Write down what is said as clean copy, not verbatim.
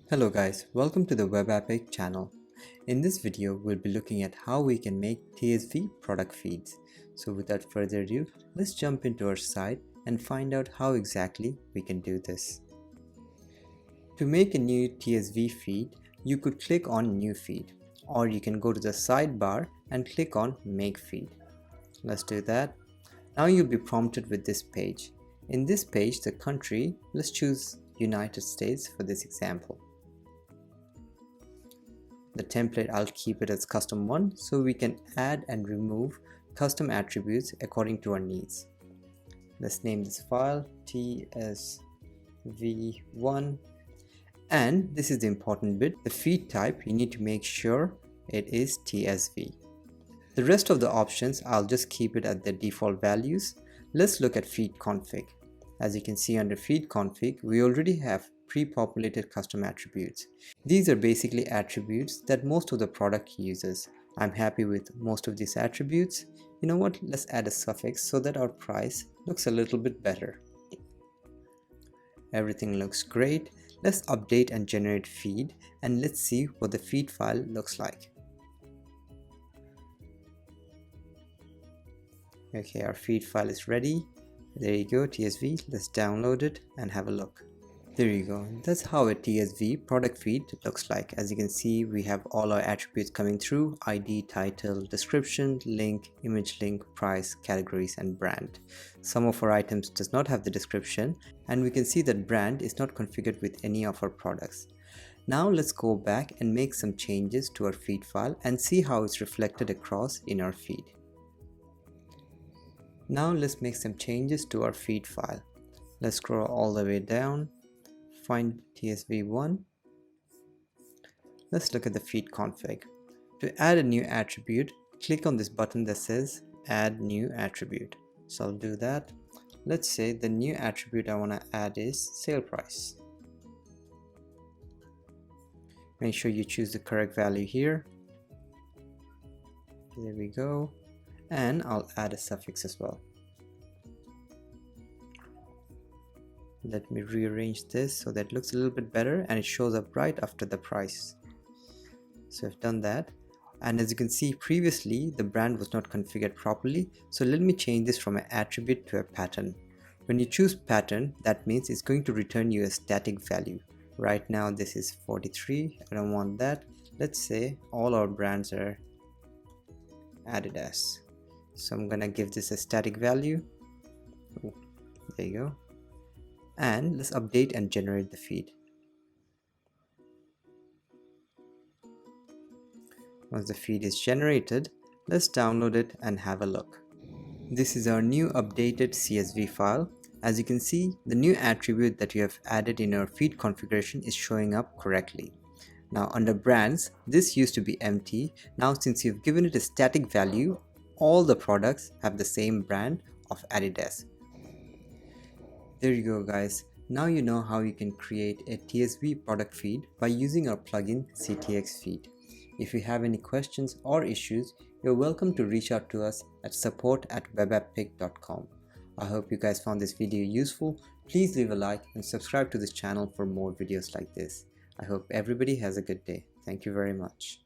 Hello guys, welcome to the WebAppic channel. In this video, we'll be looking at how we can make TSV product feeds. So without further ado, let's jump into our site and find out how exactly we can do this. To make a new TSV feed, you could click on New Feed, or you can go to the sidebar and click on Make Feed. Let's do that. Now you'll be prompted with this page. In this page, the country, let's choose United States for this example. The template, I'll keep it as custom one so we can add and remove custom attributes according to our needs. Let's name this file tsv1, and this is the important bit, the feed type, you need to make sure it is TSV. The rest of the options, I'll just keep it at the default values. Let's look at feed config. As you can see under feed config, we already have pre-populated custom attributes. These are basically attributes that most of the product uses. I'm happy with most of these attributes. You know what, let's add a suffix so that our price looks a little bit better. Everything looks great. Let's update and generate feed, and let's see what the feed file looks like. Okay, our feed file is ready. There you go, TSV. Let's download it and have a look. There you go. That's how a TSV product feed looks like. As you can see, we have all our attributes coming through: ID, title, description, link, image link, price, categories, and brand. Some of our items does not have the description, and we can see that brand is not configured with any of our products. Now let's go back and make some changes to our feed file and see how it's reflected across in our feed. Now let's make some changes to our feed file. Let's scroll all the way down, find TSV1. Let's look at the feed config. To add a new attribute, click on this button that says add new attribute. So I'll do that. Let's say the new attribute I want to add is sale price. Make sure you choose the correct value here. There we go. And I'll add a suffix as well. Let me rearrange this so that it looks a little bit better and it shows up right after the price. So I've done that, and as you can see previously the brand was not configured properly, so let me change this from an attribute to a pattern. When you choose pattern, that means it's going to return you a static value. Right now this is 43. I don't want that. Let's say all our brands are Adidas. So I'm gonna give this a static value. There you go. And let's update and generate the feed. Once the feed is generated, let's download it and have a look. This is our new updated CSV file. As you can see, the new attribute that you have added in our feed configuration is showing up correctly. Now under brands, this used to be empty. Now since you've given it a static value, all the products have the same brand of Adidas. There you go guys. Now you know how you can create a TSV product feed by using our plugin CTX Feed. If you have any questions or issues, you're welcome to reach out to us at support@webappic.com. I hope you guys found this video useful. Please leave a like and subscribe to this channel for more videos like this. I hope everybody has a good day. Thank you very much.